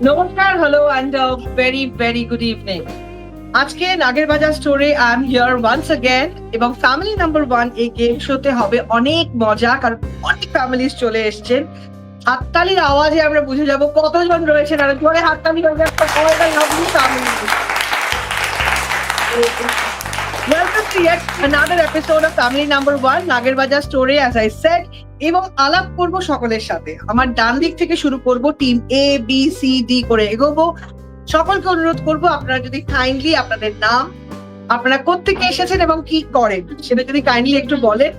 নমস্কার, hello and very very good evening. আজকে নাগের বাজার স্টোরে I am here once again এবং ফ্যামিলি নাম্বার 1 এই গেম শোতে হবে অনেক মজা, কারণ অনেক ফ্যামিলিজ চলে এসেছেন। হাততালির আওয়াজে আমরা বুঝে যাব কতজন রয়েছেন, আর জোরে হাততালি হয়ে যাচ্ছে all the lovely family. Welcome to yet another episode of Family Number 1 নাগের বাজার স্টোরে, as I said, এবং আলাপ করব সকলের সাথে। আমার ডান দিক থেকে শুরু করব, team A B C D করে এগোবো। সকলকে অনুরোধ করব আপনারা যদি কাইন্ডলি আপনাদের নাম, আপনারা কোত্থেকে এসেছেন এবং কি করেন সেটা যদি কাইন্ডলি একটু বলেন।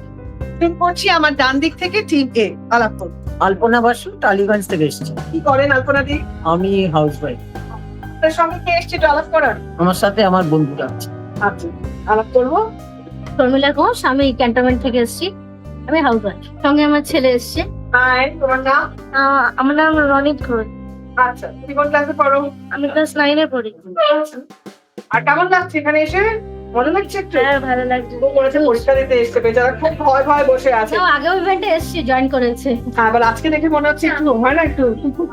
শুরু করছি আমার ডান দিক থেকে, টিম এ আলাপ করব। আলপনা বাসু টালিগঞ্জ থেকে এসেছি। কি করেন আলপনা দি? আমি হাউস ওয়াইফ। আপনার সঙ্গে কে এসছে একটু আলাপ করার? আমার সাথে আমার বন্ধুরা আছে। আচ্ছা, আলাপ করবো। শর্মিলা ঘোষ, আমি ক্যান্টনমেন্ট থেকে এসেছি। আমি হাউস ওয়াইফ, সঙ্গে আমার ছেলে এসছে। হাই, তোমার নাম? আমার নাম রনিত ঘোষ। আচ্ছা, তুমি কোন ক্লাসে পড়ো? আমি ক্লাস 9-এ পড়ি। আর কেমন লাগছে এখানে এসে? মনে লাগছে একটু? হ্যাঁ, ভালো লাগছে। ও বলেছে পরীক্ষা দিতে এসছে, বেচারা খুব ভয় ভয় বসে আছে। আগেও ইভেন্টে এসেছি, জয়েন করেছে। হ্যাঁ, এবার আজকে দেখে মনে হচ্ছে একটু হয় না, একটু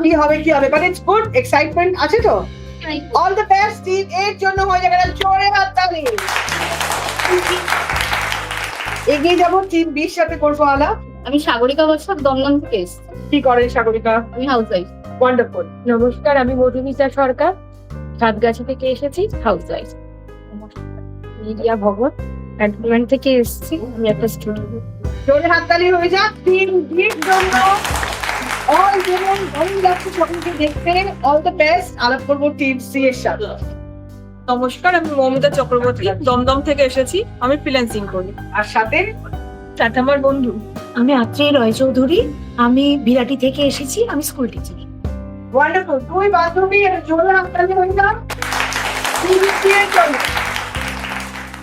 কি হবে, বাট ইটস গুড, এক্সাইটমেন্ট আছে তো। অল দ্য বেস্ট টিম এর জন্য, হয়ে যাবে না জোরে হাততালি। এগিয়ে যাবো টিম বির সাথে, করবো আলাপ। আমি সাগরিকা বসাক, দমদম থেকে এসেছি। কি করেন সাগরিকা? আমি হাউস ওয়াইফ। ওয়ান্ডারফুল। নমস্কার, আমি মধুমিতা সরকার, সাতগাছি থেকে এসেছি, house wife. Media Bhagat, cantonment থেকে এসেছি। আমি একটা স্টুডেন্ট। জোরে হাততালি হয়ে যাক টিম বির জন্য। অল জেনারেল ভালো লাগছে সকলকে দেখতে। All the best. আলাপ করবো টিম সি এর সাথে। নমস্কার, আমি মৌমিতা চক্রবর্তী, দমদম থেকে এসেছি। আমি ফ্রিল্যান্সিং করি। আর সাথে সাথে আমার বন্ধু। আমি আত্রেয় রয় চৌধুরী, আমি বিরাটি থেকে এসেছি। আমি স্কুল টিচার। ওয়ান্ডারফুল। দুই বান্ধবী, জোরে হাততালি হয়ে যাক টিম সি এর জন্য।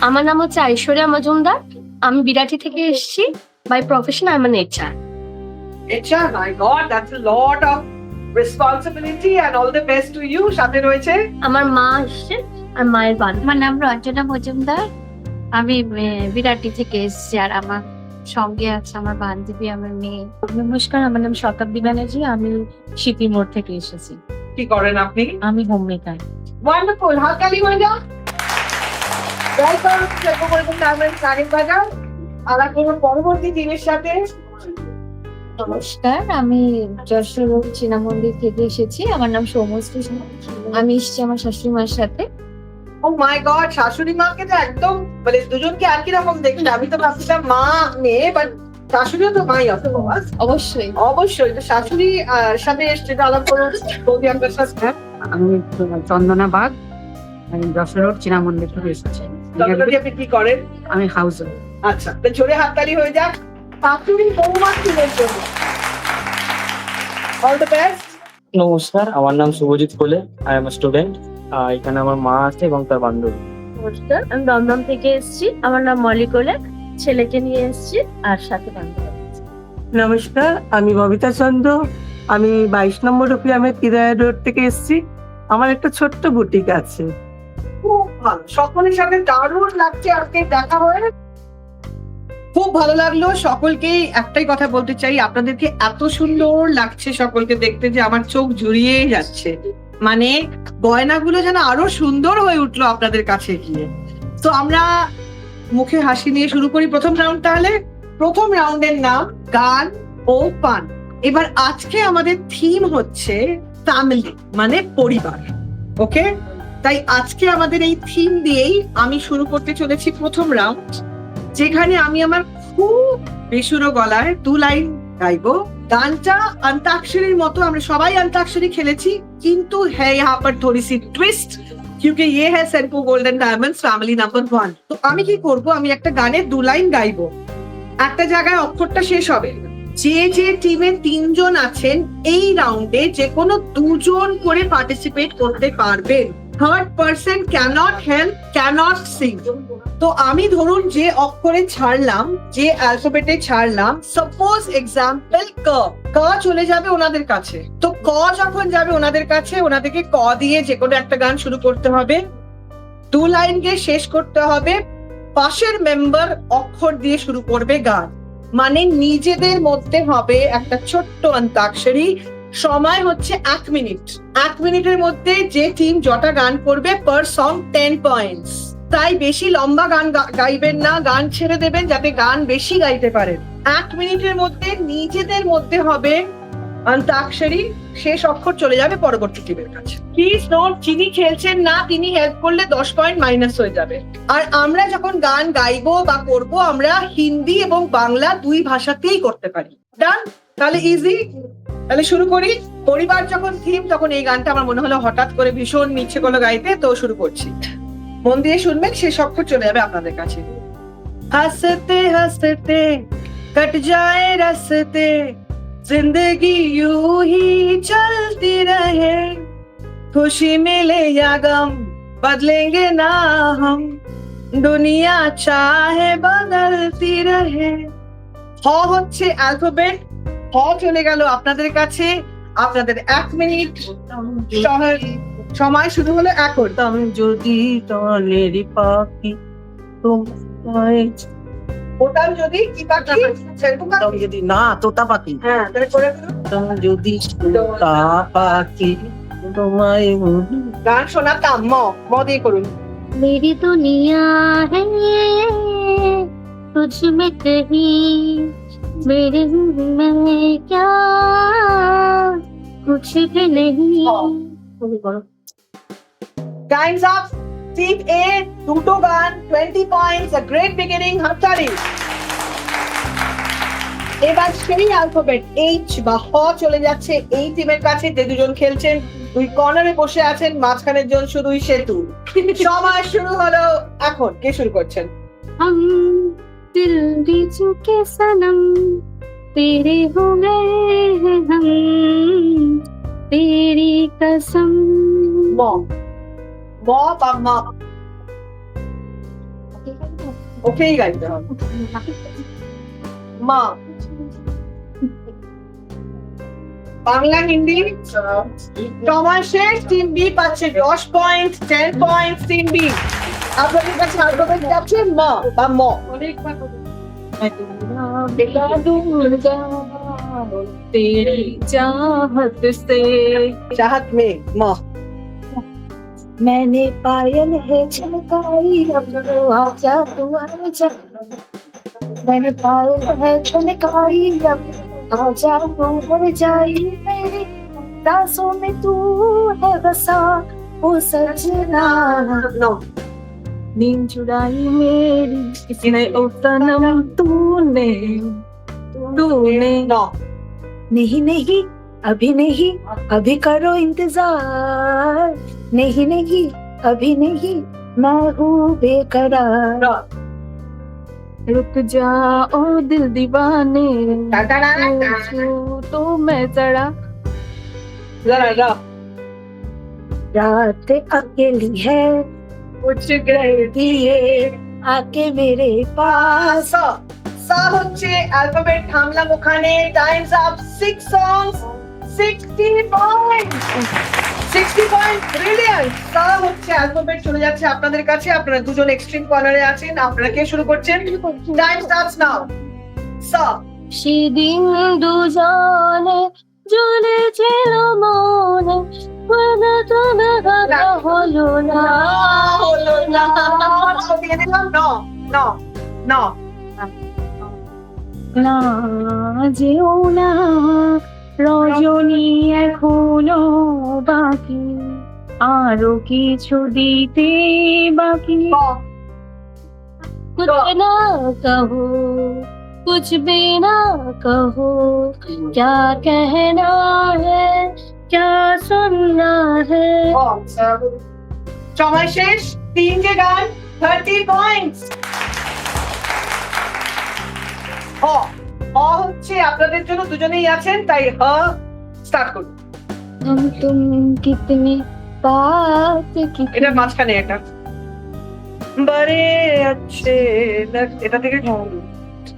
আমার নাম হচ্ছে ঐশ্বরিয়া মজুমদার, আমি বিরাটি থেকে এসেছি। By profession I am an HR. HR, my God, that's a lot of responsibility and all the best to you. সাথে রয়েছে আমার মা এসছে আর মায়ের বান্ধব। আমার নাম রঞ্জনা মজুমদার, আমি বিরাটি থেকে এসেছি, আর আমার সঙ্গে আছে আমার বান্ধবী, আমার মেয়ে। নমস্কার, আমার নাম শতাব্দী ব্যানার্জি, আমি শিপি মোড় থেকে এসেছি। কি করেন আপনি? আমি হোম মেকার। ওয়ান্ডারফুল। হাততালি হয়ে যাক। ওয়েলকাম টু নাগের বাজার। আলাপ করবো পরবর্তী টিমের সাথে। নমস্কার, আমি যশোর রোড চীনা মন্দির থেকে এসেছি। আমার নাম সৌমশ্রী, আমি এসেছি আমার শাশুড়ি মার সাথে। ও মাই গড, শাশুড়ি মাকে তো একদম মানে দুজনকে একই রকম দেখতে। আমি তো ভাবছিলাম মা মেয়ে, বাট শাশুড়িও তো মাই অফকোর্স। অবশ্যই। অবশ্যই তো শাশুড়ি সাথে এসছে, আলাপ করবো বৌদি আপনার সাথে। আমি চন্দনা বাগ, আমি যশোর রোড চীনা মন্দির থেকে এসেছি। চন্দ্রদি, আপনি কি করেন? আমি হাউস ওয়াইফ। আচ্ছা, তো জোরে হাততালি হয়ে যাক শাশুড়ি বৌমা টিমের জন্য। All the best. নমস্কার, আমার নাম শুভজিৎ কোলে, আই এম স্টুডেন্ট। এখানে আমার মা আছে এবং তার বান্ধবী। নমস্কার, আমি দমদম থেকে এসেছি। আমার নাম মলি কোলে, ছেলেকে নিয়ে এসেছি আর সাথে বান্ধব। নমস্কার, আমি ববিতা চন্দ্র, আমি 22 নম্বর রফিয়ামের কিরায়া রোড থেকে এসেছি। আমার একটা ছোট্ট বুটিক আছে। খুব ভালো, সকলের সাথে দারুণ লাগছে আজকে দেখা হয়ে। খুব ভালো লাগলো। সকলকেই একটাই কথা বলতে চাই, আপনাদেরকে এত সুন্দর লাগছে সকলকে দেখতে যে আমার চোখ জুড়িয়ে যাচ্ছে। মানে গয়নাগুলো যেন আরো সুন্দর হয়ে উঠলো আপনাদের কাছে গিয়ে। তো আমরা মুখে হাসি নিয়ে শুরু করি প্রথম রাউন্ড। তাহলে প্রথম রাউন্ডের নাম গান ও পান। এবার আজকে আমাদের থিম হচ্ছে ফ্যামিলি, মানে পরিবার। ওকে, তাই আজকে আমাদের এই থিম দিয়েই আমি শুরু করতে চলেছি প্রথম রাউন্ড, যেখানে আমি আমার খুব বেসুরো গলায় 2 লাইন গাইবো। গানটা अंताक्षरीর মতো, আমরা সবাই अंताक्षरी খেলেছি, কিন্তু है यहाँ पर थोड़ी सी ट्विस्ट, क्योंकि ये है सेंपू गोल्डन डायमंड्स फैमिली नंबर 1। তো আমি কি করব, আমি একটা গানের 2 লাইন গাইবো, একটা জায়গায় অক্ষরটা শেষ হবে। যে টিমে 3 জন আছেন এই রাউন্ডে যে কোনো 2 জন করে পার্টিসিপেট করতে পারবেন। Third person cannot help, cannot sing. তো আমি ধরুন যে অক্ষরে ছাড়লাম, যে অ্যালফাবেটে ছাড়লাম, সাপোজ এক্সাম্পল ক চলে যাবে ওনাদের কাছে। তো ক যখন যাবে ওনাদের কাছে, ওনাদেরকে ক দিয়ে যে কোনো একটা গান শুরু করতে হবে, 2 লাইন গিয়ে শেষ করতে হবে। পাশের মেম্বার অক্ষর দিয়ে শুরু করবে গান। মানে নিজেদের মধ্যে হবে একটা ছোট্ট অন্তাক্ষরী। সময় হচ্ছে 1 মিনিট। 1 মিনিটের মধ্যে যে টিম যটা গান করবে পার সং 10 পয়েন্টস। তাই বেশি লম্বা গান গাইবেন না, গান ছেড়ে দেবেন যাতে গান বেশি গাইতে পারেন। 1 মিনিটের মধ্যে নিজেদের মধ্যে হবে অন্তাক্ষরী, শেষ অক্ষর চলে যাবে পরবর্তী টিমের কাছে। প্লিজ নোট, যিনি খেলছেন না তিনি হেল্প করলে 10 পয়েন্ট মাইনাস হয়ে যাবে। আর আমরা যখন গান গাইবো বা করবো আমরা হিন্দি এবং বাংলা দুই ভাষাতেই করতে পারি। ডান? তাহলে ইজি। তাহলে শুরু করি। পরিবার যখন থিম, তখন এই গানটা আমার মনে হলো হঠাৎ করে ভীষণ ইচ্ছে করলো গাইতে, তো শুরু করছি। মন দিয়ে শুনবেন, শেষ অক্ষর চলে যাবে আপনাদের কাছে। হাসতে হাসতে कट जाए रास्ते, जिंदगी यूं ही चलती रहे, खुशी मिले या गम बदलेंगे ना हम, दुनिया चाहे बदलती रहे। হ হচ্ছে অ্যালফাবেট। হ চলে গেল আপনাদের কাছে। আপনাদের 1 মিনিট সময় শুরু হলো এখন। আমি যদি টনের পাখি তোমায়, ওটাও যদি কি পাখি? সেরকম পাখি? আমি যদি না তোতা পাখি, হ্যাঁ, তাহলে করে দিন। আমি যদি তোতা পাখি তোমায় গান শোনাতাম। ম দিয়ে করুন। मेरी दुनिया है तुझ में कहीं, मेरे में क्या कुछ भी नहीं। Time's up. Team A, দুটো গান, 20 points, a great beginning. হাততালি। এবার সেই অ্যালফাবেট H বা হ চলে যাচ্ছে এই টিমের কাছে যে দুজন খেলছেন। দুই কর্নারে বসে আছেন, মাঝখানের জন শুধুই সেতু। সময় শুরু হলো এখন। কে শুরু করছেন? हम दिल भी चुके सनम, तेरे हो गए हैं हम, तेरी कसम। ম বা মা, ওকেই গাইতে হবে। মা, বাংলা হিন্দি সময় শেষ। টিম বি পাচ্ছে 10 পয়েন্ট, 10 পয়েন্ট টিম বি। আপনাদের কাছে অ্যালফাবেট যাচ্ছে ম বা ম। तेरी चाहत से चाहत में म। मैंने पायल है छनकाई, अब तो आजा तू आजा। मैंने पायल है छनकाई, अब आजा तू मर जाई, मेरी सांसों में तू है बसा ओ सजना। नो। नींद चुराई मेरी किसने, ओ सनम तूने तूने। नो। नहीं नहीं अभी नहीं, अभी करो इंतजार। नहीं नहीं अभी नहीं, मैं हूँ बेकरार। नो। रुक जा ओ दिल दीवाने, तू तो मैं जरा जरा रा। रात अकेली है, कुछ गए दिए आके मेरे पास। স সা হচ্ছে অ্যালফাবেট, থামলাম ওখানে। Times up. 6 songs, 60 point. 60 point, brilliant. সা হচ্ছে অ্যালফাবেট চলে যাচ্ছে আপনাদের কাছে। আপনারা দুজন এক্সট্রিম কর্নারে আছেন। আপনারা কে শুরু করছেন? Time starts now. সা। সেদিন দুজনে জ্বলেছিল মনে, মনে তবে কথা হলো না। হলো না। দিয়ে দিলাম ন ন ন। না যেও না রজনী এখনো বাকি, আরো কিছু দিতে বাকি। कुछ ना कहो, कुछ भी ना कहो, क्या कहना है, क्या सुनना है। সময় শেষ। তিনটে গান, 30 পয়েন্টস। হ হচ্ছে আপনাদের জন্য, দুজনেই আছেন তাই হ স্টার্ট করুন। हम तुम कितनी बात की, এটা মাঝখানে এটা बड़े अच्छे এটা থেকে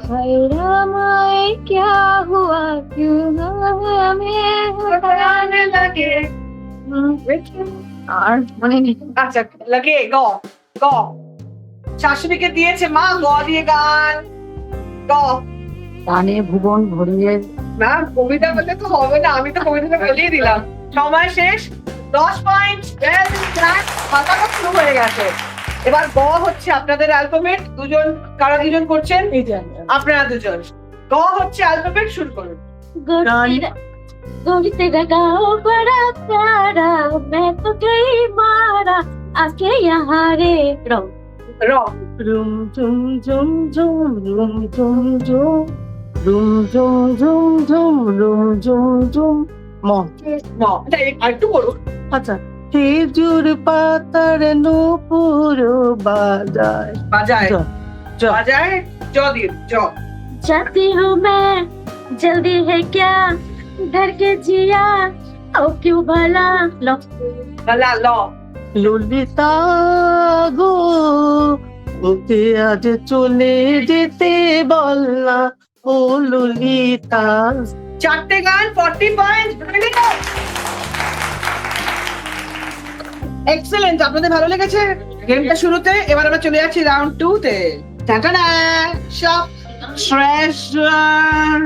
हाय रामाए क्या हुआ, क्यों हमें बताने लगे। আর মনে নেই। আচ্ছা লাগে গ গ। শাশুড়িকে দিয়েছে মা গ দিয়ে গান। গ। গানে ভুবন ভরিয়ে না, কবিতা বললে তো হবে না, আমি তো কবিতাটা বলিয়ে দিলাম। সময় শেষ। 10 পয়েন্ট। মাথাটা শুরু হয়ে গেছে। এবার গ হচ্ছে আপনাদের অ্যালফাবেট। কারা দুজন করছেন? আপনারা দুজন। গ হচ্ছে অ্যালফাবেট, শুরু করুন। गोरी तेरा गाँव बड़ा प्यारा, मैं तो गई मारा आके यहाँ रे रो। র। রুম ঝুম ঝুম ঝুম রুম ঝুম ঝুম রুম ঝুম ঝুম ঝুম রুম ঝুম ঝুম ম। ম। এটা আরেকটু বলুন। আচ্ছা, খেজুর পাতার নূপুর বাজায়। বাজায়। জ। জ। বাজায়। জ দিয়ে জ। जाती हूँ मैं, जल्दी है क्या घर के जिया, ओ क्यों भला लो। লা ল। ললিতা গো, ওকে আজ চলে যেতে বল না, ও ললিতা। 4টে গান, 40 পয়েন্ট। এক্সেলেন্ট, আপনাদের ভালো লেগেছে গেমটা শুরুতে? এবার আমরা চলে যাচ্ছি রাউন্ড 2 তে। টাটানা, সব ট্রেজার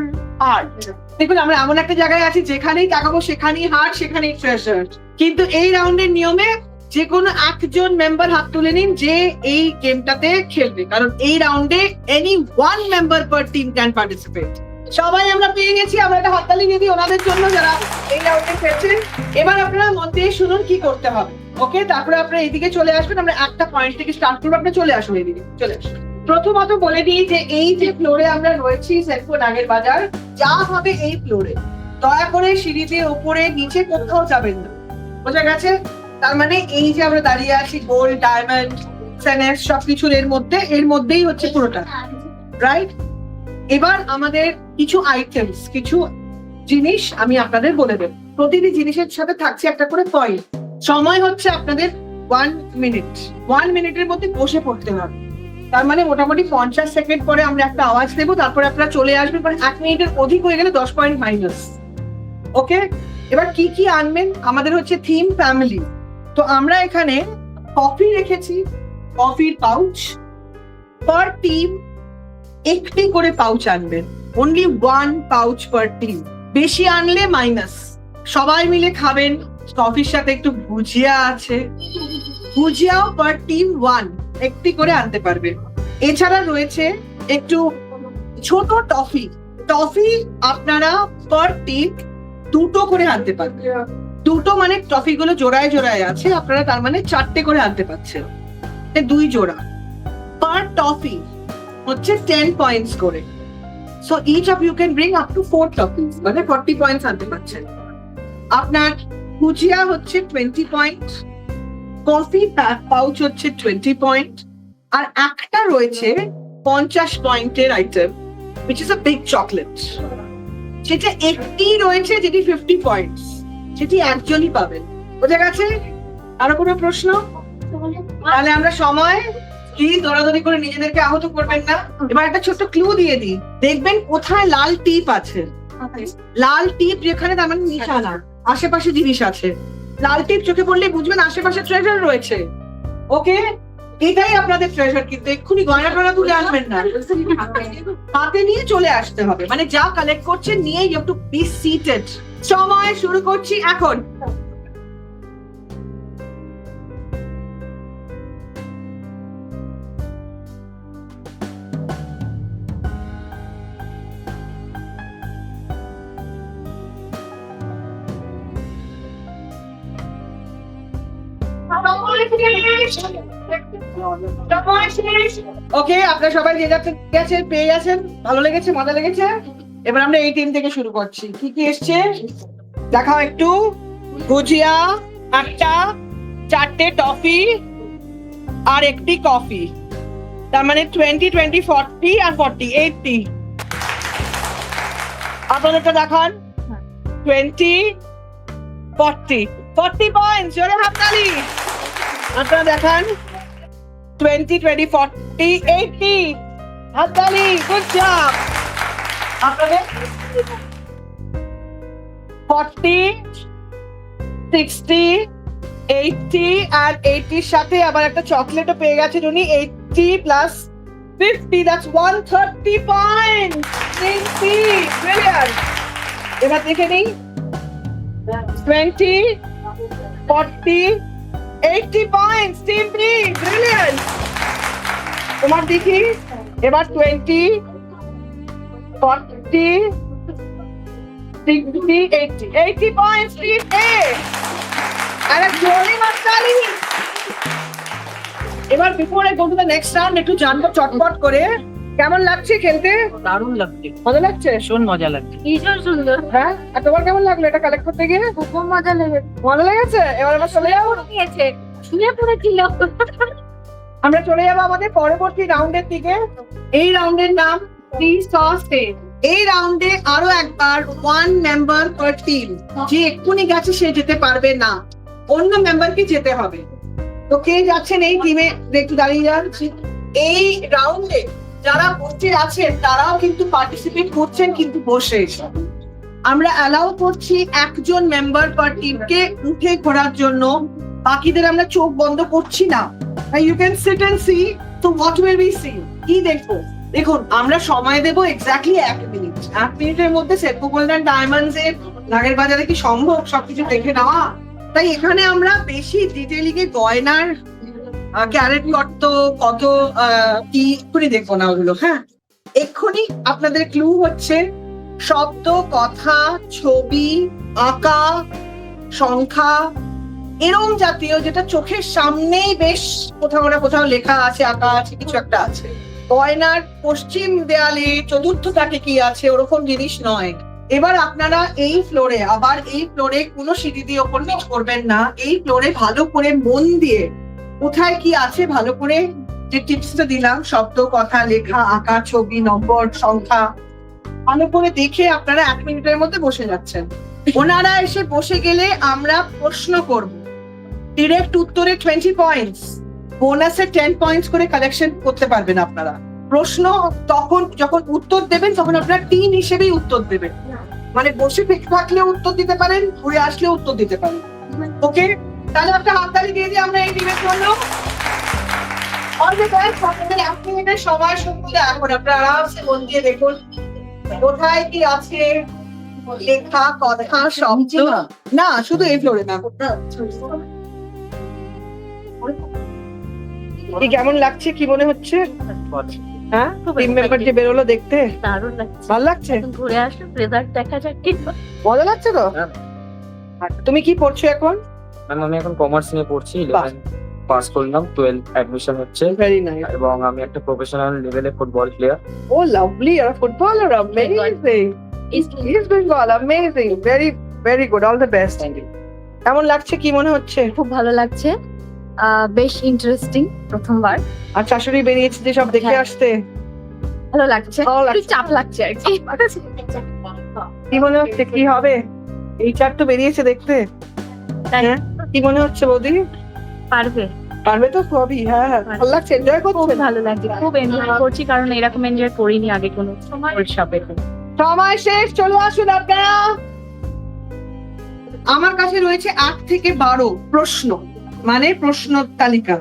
হার্ট। দেখুন, আমরা এমন একটা জায়গায় আছি যেখানেই তাকাবো সেখানেই হার্ট, সেখানেই ট্রেজার। কিন্তু এই রাউন্ডের নিয়মে যে কোনো একজন মেম্বার হাত তুলে নিন যে এই গেমটাতে খেলবে, কারণ এই রাউন্ডে any one member per team can participate. সবাই আমরা পেয়ে গেছি, আমরা একটা হাততালি দিয়ে দিই ওনাদের জন্য যারা এই রাউন্ডে খেলছেন। এবার আপনারা মন দিয়ে শুনুন কি করতে হবে, ওকে? তারপরে আপনারা এইদিকে চলে আসবেন, আমরা একটা পয়েন্ট থেকে স্টার্ট করবো। আপনারা চলে আসুন, এইদিকে চলে আসুন। প্রথমত বলে দিই যে এই যে ফ্লোরে আমরা রয়েছি সেলফোন আগের বাজার, যা হবে এই ফ্লোরে, দয়া করে সিঁড়ি দিয়ে উপরে নিচে কোথাও যাবেন না, বোঝা গেছে? তার মানে এই যে আমরা দাঁড়িয়ে আছি গোল্ড, ডায়মন্ড, সেনেস সবকিছুর এর মধ্যেই হচ্ছে পুরোটা, রাইট? এবার আমাদের কিছু আইটেমস, কিছু জিনিস আমি আপনাদের বলে দেব। প্রতিটি জিনিসের সাথে থাকছে একটা করে পয়েন্ট। সময় হচ্ছে আপনাদের 1 মিনিট। 1 মিনিটের মধ্যে বসে পড়তে হবে। তার মানে মোটামুটি 50 সেকেন্ড পরে আমরা একটা আওয়াজ দেবো, তারপরে আপনারা চলে আসবেন। পরে 1 মিনিটের অধিক হয়ে গেলে 10 পয়েন্ট মাইনাস, ওকে? এবার কি কি আনবেন? আমাদের হচ্ছে থিম ফ্যামিলি, তো আমরা এখানে কফি রেখেছি, কফির পাউচ। পার টিম একটি করে পাউচ আনবেন, অনলি 1 পাউচ পার টিম। বেশি আনলে মাইনাস। সবাই মিলে খাবেন, কফির সাথে একটু ভুজিয়া আছে, ভুজিয়াও পার টিম 1 একটি করে আনতে পারবে। এছাড়া রয়েছে একটু ছোট টফি। টফি আপনারা পার টিম 2টো করে আনতে পারবেন। 2টো মানে টফি গুলো জোড়ায় জোড়ায় আছে, আপনারা তার মানে 4টে করে আনতে পারছেন, 2 জোড়া। পার টফি হচ্ছে 10 পয়েন্টস করে। So each of you can bring up to 4 toffees, মানে 40 পয়েন্টস আনতে পারছেন। আপনার ভুজিয়া হচ্ছে 20 পয়েন্ট, কফি পাউচ হচ্ছে 20 পয়েন্ট, আর একটা রয়েছে 50 পয়েন্টের item, which is a big chocolate। সেটা একটি রয়েছে যেটি 50 পয়েন্টস, সেটি একজনই পাবেন, বোঝা গেছে? আরো কোনো প্রশ্ন? তাহলে আমরা সময় প্লিজ দৌড়াদৌড়ি করে নিজেদেরকে আহত করবেন না। এবার একটা ছোট্ট ক্লু দিয়ে দিই, দেখবেন কোথায় লাল টিপ আছে। লাল টিপ যেখানে, তার মানে নিশানা, আশেপাশে জিনিস আছে। লাল টিপ চোখে পড়লে বুঝবেন আশেপাশে ট্রেজার রয়েছে, ওকে? এটাই আপনাদের ট্রেজার, কিন্তু এক্ষুনি গয়না টয়না তুলে আনবেন না, হাতে নিয়ে চলে আসতে হবে। মানে যা কালেক্ট করছেন নিয়ে you have to be seated. সময় শুরু করছি এখন। ওকে, আপনারা সবাই যে যাচ্ছেন গেছেন, পেয়ে গেছেন, ভালো লেগেছে, মজা লেগেছে। এবার আমরা এই টিম থেকে শুরু করছি। কি কি এসছে দেখাও একটু। ভুজিয়া একটা, 4টে টফি আর একটি কফি, তার মানে 20, 20, 40 আর 40, 80। আপনাদেরটা দেখান। 20, 40, 40 পয়েন্টস, জোরে হাততালি। আপনারা দেখান 20, 20, 40, 80, হাততালি, গুড জব। আপনাদের 40, 60, 80 আর 80 এর সাথে আবার একটা চকলেটও পেয়ে গেছে উনি। 80 প্লাস 50, that's 130 পয়েন্টস। ব্রিলিয়ান্ট। এবার দেখে নিই 20, 40, 80 points, team B, brilliant. তোমার দেখি, এবার 20, 40, 60, 80 points, team A. And a jolly Maskali. এবার before I go to the next round, একটু জানবো চটপট করে কেমন লাগছে খেলতে? দারুণ লাগছে, মজা লাগছে? ভীষণ মজা লাগছে। ভীষণ সুন্দর। হ্যাঁ, আর তোমার কেমন লাগলো এটা কালেক্ট করতে গিয়ে? খুব মজা লেগেছে। মজা লেগেছে? এবার আমরা চলে যাবো। নিয়েছে শুয়ে পড়েছিল। আমরা চলে যাবো আমাদের পরবর্তী রাউন্ডের দিকে। এই রাউন্ডের নাম এই রাউন্ডে আরো একবার 1 মেম্বার পার টিম। যে এক্ষুনি গেছে সে যেতে পারবে না, অন্য মেম্বারকে যেতে হবে। তো কে যাচ্ছেন এই টিমে একটু দাঁড়িয়ে যান। এই রাউন্ডে যারা বসে আছেন তারাও কিন্তু পার্টিসিপেট করছেন, কিন্তু বসে। আমরা অ্যালাউ করছি একজন মেম্বার পার টিমকে উঠে ঘোরার জন্য, বাকিদের আমরা চোখ বন্ধ করছি না। You can sit and see. তো হোয়াট উইল উই সি? কি দেখবো? দেখুন, আমরা সময় দেবো এক্স্যাক্টলি 1 মিনিট। 1 মিনিটের মধ্যে সেলফো গোল্ডেন ডায়মন্ডস এর নাগের বাজারে কি সম্ভব সবকিছু দেখে নেওয়া? তাই এখানে আমরা বেশি ডিটেইলিং এ গয়নার ক্যারেট কত কি করে দেখবো না ওগুলো। হ্যাঁ, এক্ষুনি আপনাদের ক্লু হচ্ছে শব্দ, কথা, ছবি, আঁকা, সংখ্যা, এরকম জাতীয় যেটা চোখের সামনেই বেশ কোথাও না কোথাও লেখা আছে, আঁকা আছে, কিছু একটা আছে। গয়নার পশ্চিম দেয়ালে চতুর্থ তাকে কি আছে ওরকম জিনিস নয়। এবার আপনারা এই ফ্লোরে কোনো সিঁড়ি দিয়ে ওপর নিচ করবেন না। এই ফ্লোরে ভালো করে মন দিয়ে কোথায় কি আছে ভালো করে যে টিপসটা দিলাম, শব্দ, কথা, লেখা, আঁকা, ছবি, নম্বর, সংখ্যা, ভালো করে দেখে আপনারা 1 মিনিটের মধ্যে বসে যাচ্ছেন। ওনারা এসে বসে গেলে আমরা প্রশ্ন করব। ডিরেক্ট উত্তরে 20 পয়েন্টস, বোনাসে 10 পয়েন্টস করে কালেকশন করতে পারবেন আপনারা। প্রশ্ন তখন যখন উত্তর দেবেন তখন আপনারা টিম হিসেবেই উত্তর দেবেন, মানে বসে থাকলে উত্তর দিতে পারেন, ঘুরে আসলে উত্তর দিতে পারেন। ওকে, তাহলে একটা হাততালি দিয়ে দিই আমরা এই টিমের জন্য। All the best. আপনাদের 1 মিনিটের সময় শুরু। এখন আপনারা আরামসে মন দিয়ে দেখুন কোথায় কি আছে, লেখা, কথা, শব্দ। না, শুধু এই ফ্লোরে না। কি কেমন লাগছে, কি মনে হচ্ছে? হ্যাঁ, টিম মেম্বার যে বেরোলো দেখতে দারুণ লাগছে। ভালো লাগছে? ঘুরে আসলে রেজাল্ট দেখা যাক কি হয়। মজা লাগছে তো? হ্যাঁ। আচ্ছা, তুমি কি পড়ছো এখন? ম্যাম আমি এখন কমার্স নিয়ে পড়ছি, 11 পাস করলাম, 12 অ্যাডমিশন হচ্ছে, ভেরি নাইস। এবং আমি একটা প্রফেশনাল লেভেলে football player. Oh, lovely. You're a footballer. Amazing. East Bengal. Amazing. Very, very good. All the best. কেমন লাগছে, কি মনে হচ্ছে? খুব ভালো লাগছে, বেশ ইন্টারেস্টিং, প্রথমবার আর শাশুড়ি বেরিয়েছে যে সব দেখে হ্যাঁ। আসতে, ভালো লাগছে, ভালো লাগছে। একটু চাপ লাগছে আর কি। কি মনে হচ্ছে, কি হবে? এই চার তো বেরিয়েছে দেখতে। তাই। হ্যাঁ, কি মনে হচ্ছে বৌদি? পারবে। পারবে তো সবই। হ্যাঁ, ভালো লাগছে, এনজয় খুব করছে। ভালো লাগছে, খুব এনজয় করছি, কারণ এরকম এনজয় করিনি আগে কোনো ওয়ার্কশপে। সময় শেষ, চলে আসুন আপনারা। আমার কাছে রয়েছে 8 থেকে 12 প্রশ্ন, মানে প্রশ্ন তালিকা।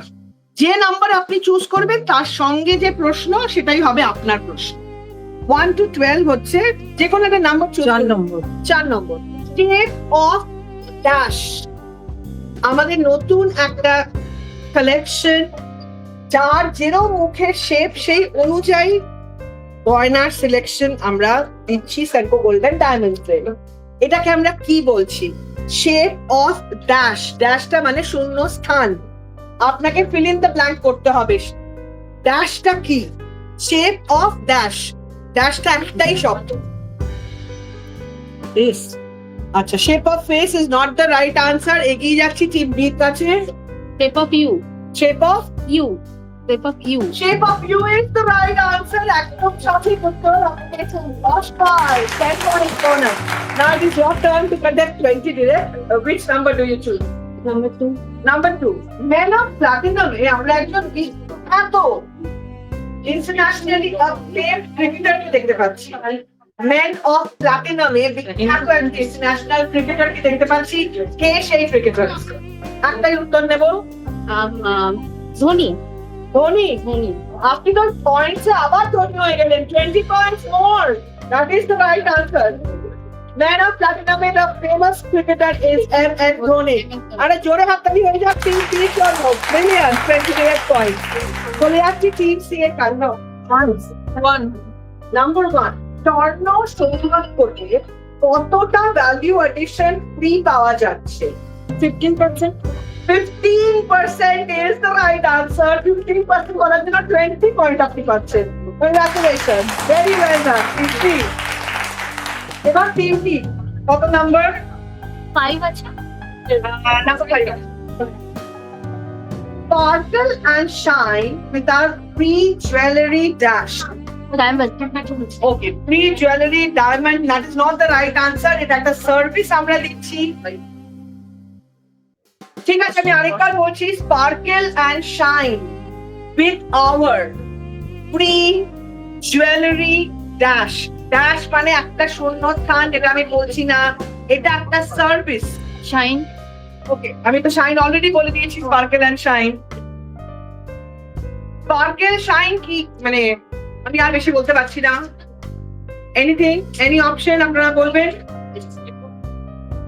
যে নাম্বার আপনি চুজ করবেন তার সঙ্গে যে প্রশ্ন সেটাই হবে আপনার প্রশ্ন। 1 to 12 হচ্ছে যে কোনো একটা number choose. 4 number. 4 number. Shape of dash আমাদের নতুন একটা কালেকশন, যার যেরকম মুখের শেপ সেই অনুযায়ী গয়নার সিলেকশন আমরা দিচ্ছি সেলফো গোল্ডেন ডায়মন্ডস এ। এটাকে আমরা কি বলছি? Shape of dash. ড্যাশটা মানে শূন্য স্থান। আপনাকে ফিল ইন দ্য ব্ল্যাঙ্ক করতে হবে। ড্যাশটা কি? Shape of dash. ড্যাশটা একটাই শব্দ। ফেস। আচ্ছা, shape of face is not the right answer. এগিয়ে যাচ্ছি টিম বি এর কাছে। Shape of you. Shape of you. Shape of you. Shape of you is the right answer. একদম সঠিক উত্তর। আপনি পেয়েছেন 10 points, 10 points bonus. Now it is your turn to conduct 20 direct. Which number do you choose? Number 2। Number 2. Men of Platinum এ আমরা একজন বিখ্যাত internationally acclaimed ক্রিকেটারকে দেখতে পাচ্ছি। Men of Platinum এ বিখ্যাত ইন্টারন্যাশনাল ক্রিকেটারকে দেখতে পাচ্ছি। কে সেই ক্রিকেটার? একটাই উত্তর নেব। ধোনি। ধোনি। আপনি তো পয়েন্টসে আবার ধোনি হয়ে গেলেন। 20 points more. That is the right answer. Man of Platinum is the famous cricketer is M.S. Dhoni. আরে জোরে হাততালি হয়ে যাক টিম সি এর জন্য। Brilliant, 28 points. চলে যাচ্ছি টিম সি এর কাণ্ড। One. নাম্বার 1, স্বর্ণ সংগ্রহ করে কতটা ভ্যালু এডিশন ফ্রি পাওয়া যাচ্ছে? 15%. 15% is the right answer. 15% করার জন্য 20 পয়েন্ট আপনি পাচ্ছেন। Congratulations. Very well done. 50. এবার টিম ডি কত নাম্বার? 5 আছে। Number 5. Sparkle and shine with our free jewelry dash. Diamond. Okay, free jewelry diamond. That is not the right answer. এটা একটা service আমরা দিচ্ছি। ঠিক আছে, আমি আরেকবার বলছি, sparkle and shine with our free jewellery dash. Dash মানে একটা শূন্যস্থান, যেটা আমি বলছি না, এটা একটা সার্ভিস। শাইন। ওকে, আমি তো শাইন অলরেডি বলে দিয়েছি, sparkle and shine. Sparkle shine কি মানে আমি আর বেশি বলতে পারছি না। এনিথিং, এনি অপশন আপনারা বলবেন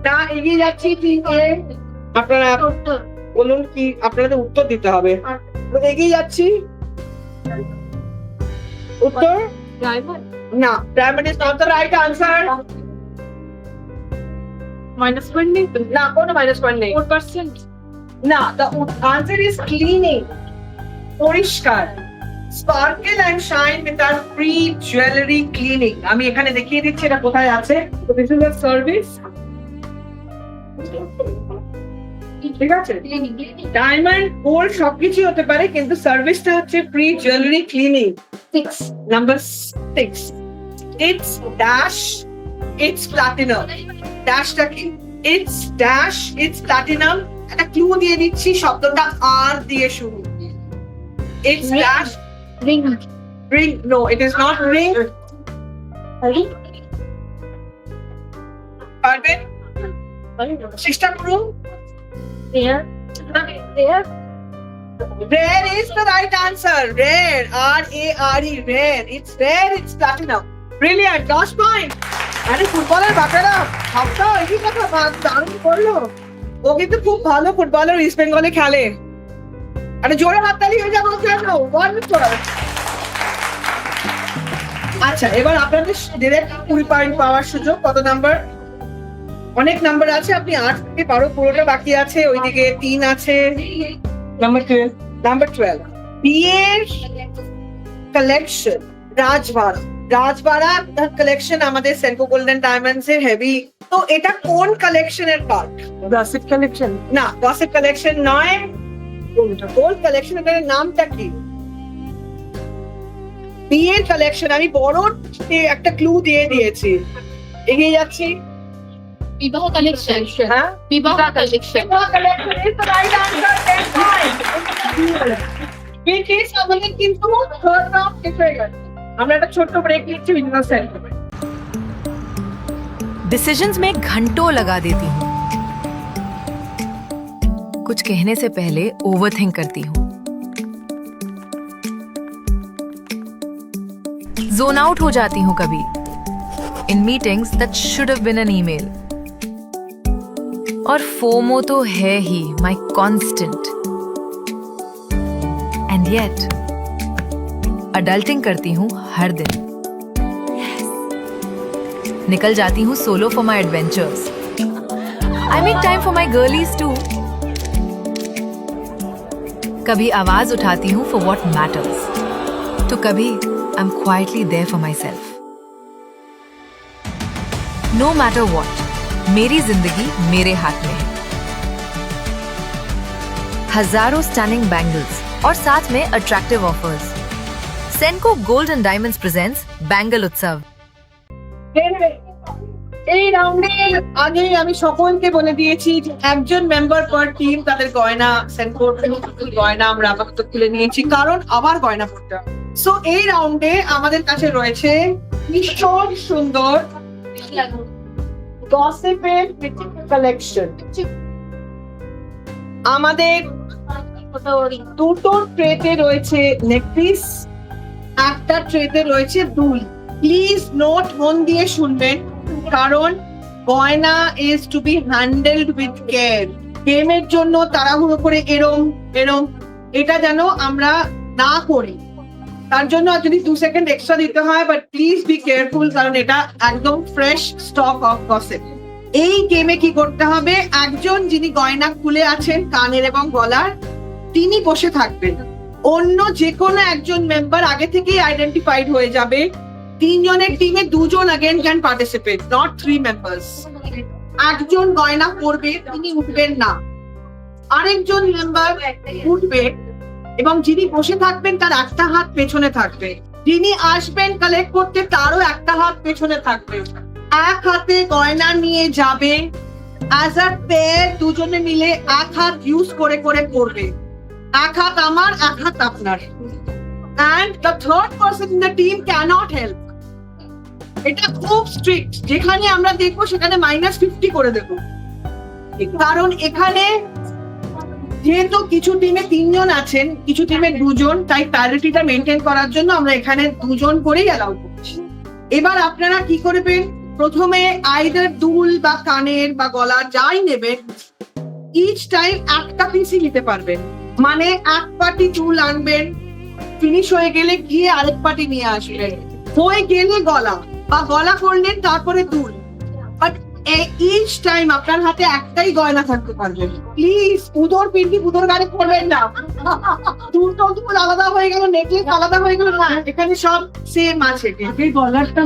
না? এগিয়ে যাচ্ছি টিম এ। আপনারা বলুন কি আপনাদের উত্তর দিতে হবে। এগিয়ে যাচ্ছি। উত্তর ডায়মন্ড। না, diamond is not the right answer. Minus 20. না, কোনো মাইনাস পয়েন্ট নেই। 4%. না, দ্য আনসার ইজ ক্লিনিং, পরিষ্কার। Sparkle and shine with our free jewellery cleaning. আমি এখানে দেখিয়ে দিচ্ছি এটা কোথায় আছে। তো দিস ইজ আ সার্ভিস। ঠিক আছে, ডায়মন্ড গোল্ড সবকিছু হতে পারে, কিন্তু সার্ভিসটা হচ্ছে free jewellery cleaning. 6। Number 6, it's dash it's platinum. ড্যাশটা কি? It's dash it's platinum. একটা ক্লু দিয়ে দিচ্ছি, শব্দটা আর দিয়ে শুরু। It's dash ring. ring. No, it is not ring. Ring. পারবেন? চেষ্টা করুন। দেয়ার। দেয়ার। Rare is the right answer. Rare, R-A-R-E, rare. It's rare, it's platinum. Brilliant, 10 point. আরে ফুটবলের বাচ্চারা ভাবতো এই কথা দারুণ করলো। ও কিন্তু খুব ভালো ফুটবলার, ইস্ট বেঙ্গলে খেলে। আরে জোরে হাততালি হয়ে যাবো কেন? ওয়ান্ডারফুল। আচ্ছা, এবার আপনাদের ডিরেক্ট 20 পয়েন্ট পাওয়ার সুযোগ। কত নাম্বার? অনেক নাম্বার আছে, আপনি 8 থেকে 12 পুরোটা বাকি আছে। ওইদিকে 3 আছে। নাম্বার 12। নাম্বার 12, বিয়ের কালেকশন রাজবাড়া। রাজবাড়া কালেকশন আমাদের সেনকো গোল্ডেন ডায়মন্ডস এর হেভি। তো এটা কোন কালেকশনের পার্ট? Gossip collection. না, গসিপ কালেকশন নয়। গোল্ড কালেকশন, এটার নামটা কি? বিয়ের কালেকশন। আমি বড় একটা ক্লু দিয়ে দিয়েছি। এগিয়ে যাচ্ছি। বিবাহ কালেকশন। হ্যাঁ, বিবাহ collection. Collection is the right answer. 10 point. Which is আমাদের কিন্তু থার্ড রাউন্ড শেষ হয়ে গেছে। আমরা একটা ছোট্ট ব্রেক নিচ্ছি বিজনেস সেন্টার। डिसीजंस में घंटों लगा देती हूँ। कुछ कहने से पहले ओवरथिंक करती हूँ। जोन आउट हो जाती हूँ कभी in meetings that should have been an email. और फोमो तो है ही my constant. And yet adulting करती हूँ हर दिन। निकल जाती हूँ solo for my adventures. I make time for my girlies too. कभी आवाज उठाती हूँ फॉर वॉट मैटर्स, तो कभी I am quietly there for myself. No matter what, मेरी जिंदगी मेरे हाथ में है। हजारों स्टनिंग बैंगल्स और साथ में attractive offers. सेनको gold and diamonds presents bangle उत्सव। এই রাউন্ডের আগে আমি সকলকে বলে দিয়েছি যে একজন মেম্বার পার টিম তাদের গয়না সেনকোর গয়না আমরা আপাতত খুলে নিয়েছি, কারণ আবার গয়না পড়তে হবে। সো এই রাউন্ডে আমাদের কাছে রয়েছে ভীষণ সুন্দর গসিপের কালেকশন। আমাদের দুটো ট্রেতে রয়েছে নেকপিস, একটা ট্রেতে রয়েছে দুল। প্লিজ নোট মন দিয়ে শুনবেন, কারণ গয়না is to be handled with care. গেমের জন্য তাড়াহুড়ো করে এরম এটা যেন আমরা না করি। তার জন্য যদি 2 সেকেন্ড এক্সট্রা দিতে হয়, বাট প্লিজ বি কেয়ারফুল, কারণ এটা একদম ফ্রেশ স্টক অফ গসিপ। এই গেমে কি করতে হবে, একজন যিনি গয়না খুলে আছেন কানের এবং গলার, তিনি বসে থাকবেন। অন্য যে কোনো একজন মেম্বার আগে থেকেই আইডেন্টিফাইড হয়ে যাবে। 3 জনের টিমে 2 জন again can participate, not 3 members. একজন গয়না পরবে, তিনি উঠবেন না, আরেকজন মেম্বার উঠবে এবং যিনি বসে থাকবেন তার একটা হাত পেছনে থাকবে। যিনি আসবেন কালেক্ট করতে তারও একটা হাত পেছনে থাকবে। এক হাতে গয়না নিয়ে যাবে, অ্যাজ আ পেয়ার দুজনে মিলে এক হাত ইউজ করে করে করবে। এক হাত আমার, এক হাত আপনার, and the third person in the team cannot help. এটা খুব স্ট্রিক্ট, যেখানে আমরা দেখবো সেখানে -50 করে দেবো। কারণ এখানে যেহেতু কিছু টিমে 3 জন আছেন, কিছু টিমে 2 জন, তাই প্যারিটিটা মেনটেন করার জন্য আমরা এখানে 2 জন করেই অ্যালাউ করছি। এবার আপনারা কি করবেন, প্রথমে আইদার দুল বা কানের বা গলার যাই নেবেন, ইচ টাইম একটা পিসই নিতে পারবেন। মানে এক পাটি চুল আনবেন, ফিনিশ হয়ে গেলে গিয়ে আরেক পাটি নিয়ে আসবেন, হয়ে গেলে গলা বা গলা করলেন তারপরে দুল। বাট ইচ টাইম আপনার হাতে একটাই গয়না থাকতে পারবে। প্লিজ পুদর পিন্ডি পুদর গাড়ি করবেন না। দুটো দুল আলাদা হয়ে গেল, নেকলেস আলাদা হয়ে গেল, না, এখানে সব সেম আছে। গলারটা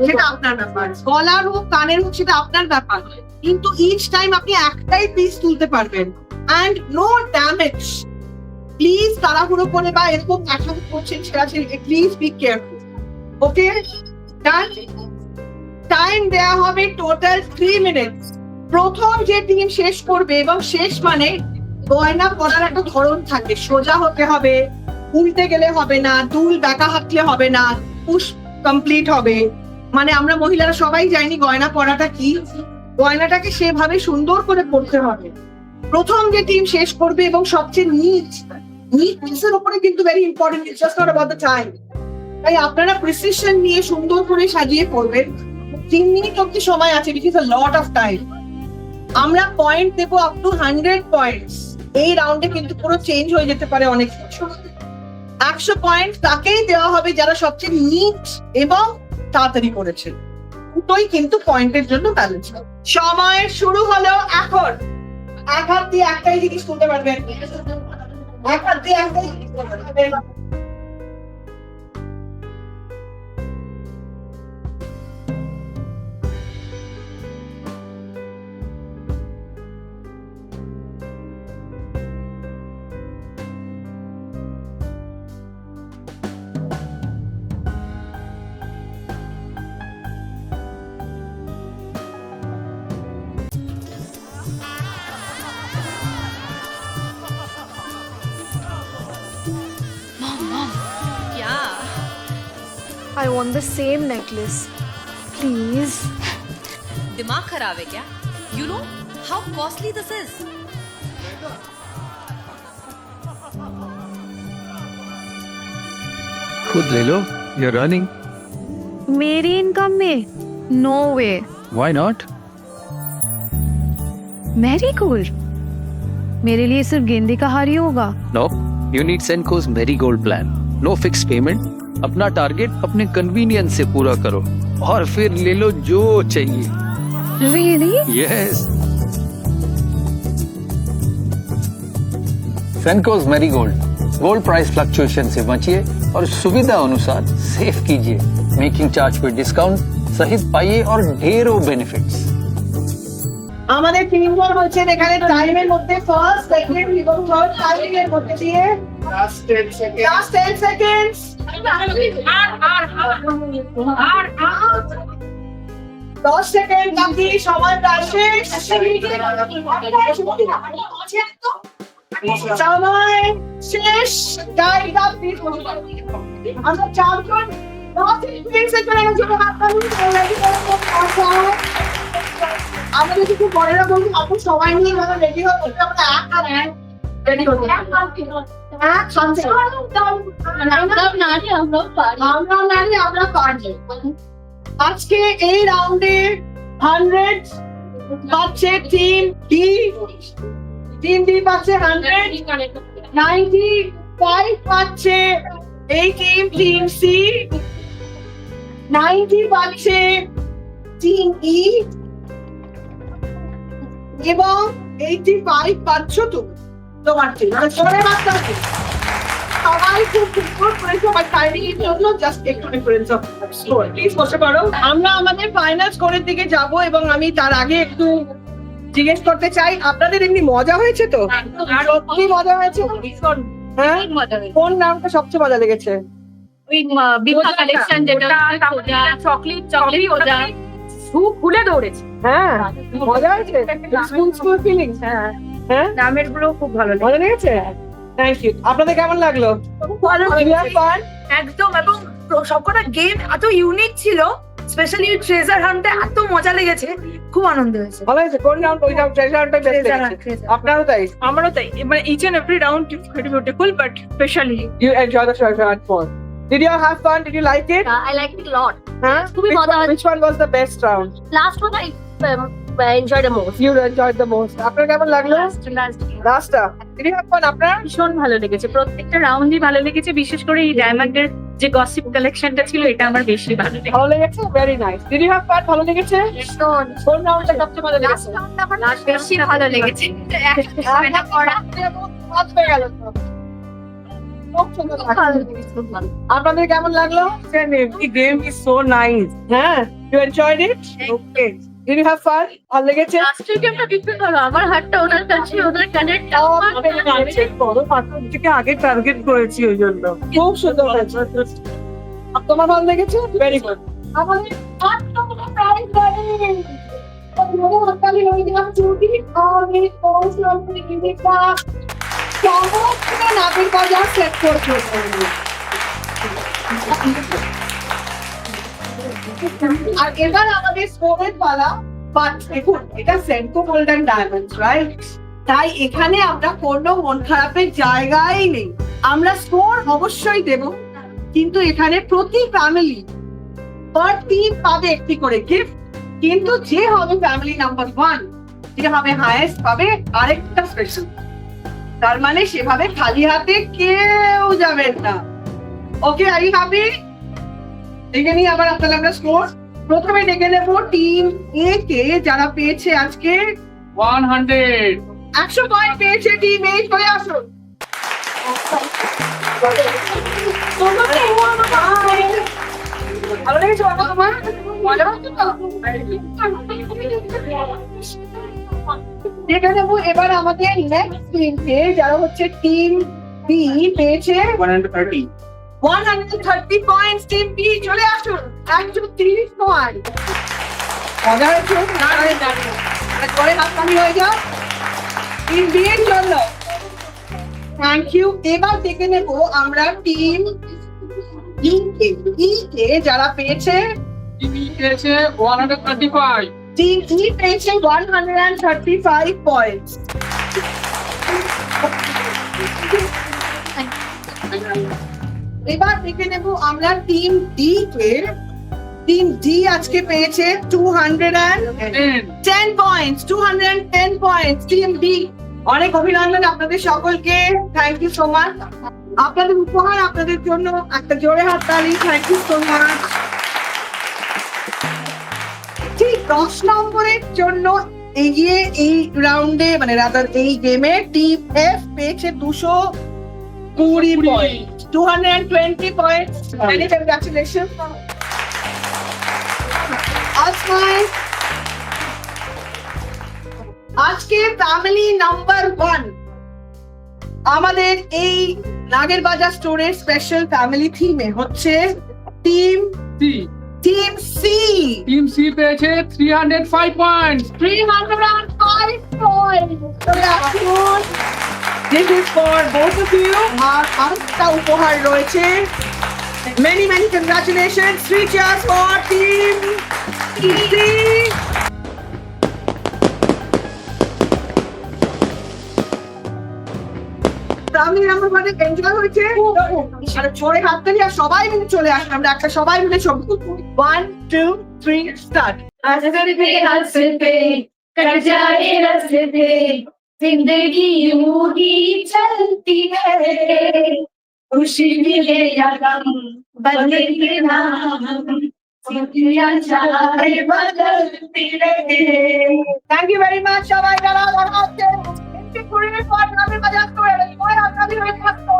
সেটা আপনার ব্যাপার, গলার হোক কানের হোক সেটা আপনার ব্যাপার, কিন্তু ইচ টাইম আপনি একটাই পিস তুলতে পারবেন। And no damage. প্লিজ তাড়াহুড়ো করে বা এরকম একসাথে করছেন সেটা please be careful. Okay, done. Time দেয়া হবে টোটাল 3 মিনিটস। প্রথম যে টিম শেষ করবে, এবং শেষ মানে গয়না পরার একটা ধরন থাকে, সোজা হতে হবে, উল্টে গেলে হবে না, দুল ব্যাকা হাতলে হবে না, পুশ কমপ্লিট হবে। মানে আমরা মহিলারা সবাই জানি গয়না পরাটা কি, গয়নাটাকে সেভাবে সুন্দর করে পরতে হবে। প্রথম যে টিম শেষ করবে এবং সবচেয়ে নিচের উপরে কিন্তু very important, it's just not about the time. তাই আপনারা প্রিসিশন নিয়ে সুন্দর করে সাজিয়ে পড়বেন। 3 মিনিট অব্দি সময় আছে, which is a lot of time. আমরা পয়েন্ট দেবো আপ টু 100 পয়েন্টস। এই রাউন্ডে কিন্তু পুরো চেঞ্জ হয়ে যেতে পারে অনেক কিছু। 100 পয়েন্ট তাকেই দেওয়া হবে যারা সবচেয়ে নিট এবং তাড়াতাড়ি করেছে। দুটোই কিন্তু পয়েন্টের জন্য ব্যালেন্স। সময় শুরু হলো এখন। এক হাত দিয়ে একটাই জিনিস তুলতে পারবেন, এক হাত দিয়ে একটাই জিনিস তুলতে পারবেন। I want the same necklace. Please. दिमाग खराब है क्या? You know how costly this is. खुद ले लो, you're running. मेरी इनकम में no way. Why not? Marigold मेरे लिए सिर्फ गेंदे का हार ही होगा। No, you need Senco's Marigold plan. No fixed payment. अपना टारगेट अपने कन्वीनियंस से पूरा करो और फिर ले लो जो चाहिए। Really? Yes. Senco's Marigold. Gold price fluctuation से बचिए और सुविधा अनुसार सेव कीजिए। मेकिंग चार्ज पे डिस्काउंट सहित पाइए और ढेरों बेनिफिट्स। আমাদের 3 জন হচ্ছেন এখানে টাইমের মধ্যে ফার্স্ট, সেকেন্ড এবং থার্ড টাইমিংয়ের মধ্যে দিয়ে লাস্ট 10 সেকেন্ডস। দশ সেকেন্ড বাকি, সময় প্রায় শেষ। সময় শেষ। Guide up please. আমরা 4 জন 10 সেকেন্ডের জন্য আমাদের কিছু পরেরা বলুন, আপনি সবাই নিয়ে রেডি হতে হবে। আমরা রেডি হতে আমরা পারবো। আজকে এই রাউন্ডে 100 পাচ্ছে টিম ডি। টিম ডি পাচ্ছে 100। 95 পাচ্ছে এই টিম সি। 90 পাচ্ছে টিম ই এবং 85 পাচ্ছ তুমি, তোমার টিম। সবাই মাত্র সবাই খুব সুন্দর করেছে, বাট টাইমিং এর জন্য জাস্ট একটু ডিফারেন্স অফ স্কোর। প্লিজ বসে পড়ো। আমরা আমাদের ফাইনাল স্কোরের দিকে যাব এবং আমি তার আগে একটু জিজ্ঞেস করতে চাই, আপনাদের এমনি মজা হয়েছে তো? সত্যি মজা হয়েছে? হ্যাঁ, কোন নামটা সবচেয়ে মজা লেগেছে? ওই বিভা কালেকশন যেটা চকলেট ওটা খুব ভুলে দৌড়েছে। হ্যাঁ, মজা হয়েছে। School feelings. হ্যাঁ, নামের গুলো খুব ভালো লাগে। মজা লেগেছে। Thank you. আপনাদের কেমন লাগলো? ভালো You have fun? একদম, এবং সবকটা গেম এত ইউনিক ছিল, স্পেশালি ট্রেজার হান্টে এত মজা লেগেছে, খুব আনন্দ হয়েছে। ভালো হয়েছে। কোন রাউন্ড? ওই রাউন্ড ট্রেজারটাই বেস্ট Treasure hunt, লেগেছে। treasure. আপনারও তাই? আমারও তাই, মানে each and every round is very beautiful, but specially You enjoy the treasure hunt more. Did you have fun? Did you like it? I like it a lot. Huh? খুবই Which মজা one- হয়েছে। Which one was the best round? Last one I enjoyed the most. You enjoyed the most. আপনার কেমন লাগলো? লাস্টটা Did you have fun? আপনার? ভীষণ ভালো লেগেছে, প্রত্যেকটা রাউন্ডই ভালো লেগেছে, বিশেষ করে এই ডায়মন্ডের যে গসিপ কালেকশনটা ছিল এটা আমার বেশি ভালো লেগেছে। ভালো লেগেছে? Very nice. Did you have fun? ভালো লেগেছে? কোন রাউন্ডটা সবচেয়ে ভালো লেগেছে? বেশি ভালো লেগেছে। খুব সুন্দর লাগলো। আপনাদের কেমন লাগলো? The game is so nice. হ্যাঁ, you enjoyed it? Okay. Did you have fun? ভালো লেগেছে? লাস্টের গেমটা বিক্রি করো, আমার হাতটা ওনার কাছে, ওনার কানেরটা বড় পাথর থেকে আগে টার্গেট করেছি ওই জন্য। খুব সুন্দর হয়েছে। তোমার ভালো লেগেছে? Very good. আমাদের 8 নম্বর প্রাইজ গাড়ি আমাদের হাততালি হয়ে গেলাম চুটি আমি কোর্স নম্বরে কিনেটা সমস্ত নাবিক বাজার সেট করতে হবে। আর এবার আমাদের স্কোরের পালা। বাট দেখুন, এটা সেন্কো গোল্ডেন ডায়মন্ডস, রাইট? তাই এখানে আমরা কোনো মন খারাপের জায়গায় নেই। আমরা স্কোর অবশ্যই দেব, কিন্তু এখানে প্রতি ফ্যামিলি পার টিম পাবে একটি করে গিফট। কিন্তু যে হবে ফ্যামিলি নাম্বার 1, যে হবে হাইয়েস্ট, পাবে আরেকটা স্পেশাল। তার মানে সেভাবে খালি হাতে কেউ যাবেন না। ওকে, আর ইউ হ্যাপি? দেখে নিই আবার আপনাদের আমরা স্কোর। প্রথমে দেখে নেব টিম এ কে, যারা পেয়েছে আজকে 100 পয়েন্ট পেয়েছে। টিম এ চলে আসুন। ভালো লেগেছে বাবা তোমার? মজা হচ্ছে তো? দেখে নেবো এবার আমাদের নেক্সট টিমকে, যারা হচ্ছে টিম বি, পেয়েছে 130 পয়েন্টস। টিম বি চলে আসুন। 130 পয়েন্ট। মজা হয়েছে? পরে হাততালি হয়ে যাও টিম বি এর জন্য। Thank you. এবার দেখে নেবো আমরা টিম ই কে, যারা পেয়েছে 135। টিম ই পেয়েছে 135 পয়েন্টস। এবার দেখে নেব আমরা টিম ডি কে। টিম ডি আজকে পেয়েছে 210 পয়েন্টস। 210 points team D. অনেক অভিনন্দন আপনাদের সকলকে। Thank you so much. আপনাদের উপহার আপনাদের জন্য একটা জোরে হাততালি। Thank you so much. ঠিক 10 নম্বরের জন্য এগিয়ে এই রাউন্ডে, মানে রাদার এই গেমে টিম এফ পেয়েছে 220 পয়েন্ট। 220 পয়েন্টস। Many congratulations. আজকে ফ্যামিলি নাম্বার 1 আমাদের এই নাগের বাজার স্টোরের স্পেশাল ফ্যামিলি থিমে হচ্ছে টিম সি। টিম সি পেয়েছে 305 point. 305 points. This is for both of you. আর আরেকটা উপহার রয়েছে। Many congratulations. 3 cheers for team C. Family number 1 enjoy হয়েছে। আর জোরে হাততালি, আর সবাই মিলে চলে আসুন। আমরা একটা সবাই মিলে ছবি তুলবো। 1 2 3 স্টার্ট। हंसते हंसते कट जाए रस्ते जिंदगी यूं ही चलती है खुशी मिले या गम बदलते ना हम जिंदगियां चाहे बदलती रहे। থ্যাংক ইউ ভেরি মাচ সবাই যারা যারা আছেন একটু ঘুরে পর আমি বাজার করে আপনাদের হয়ে থাকতো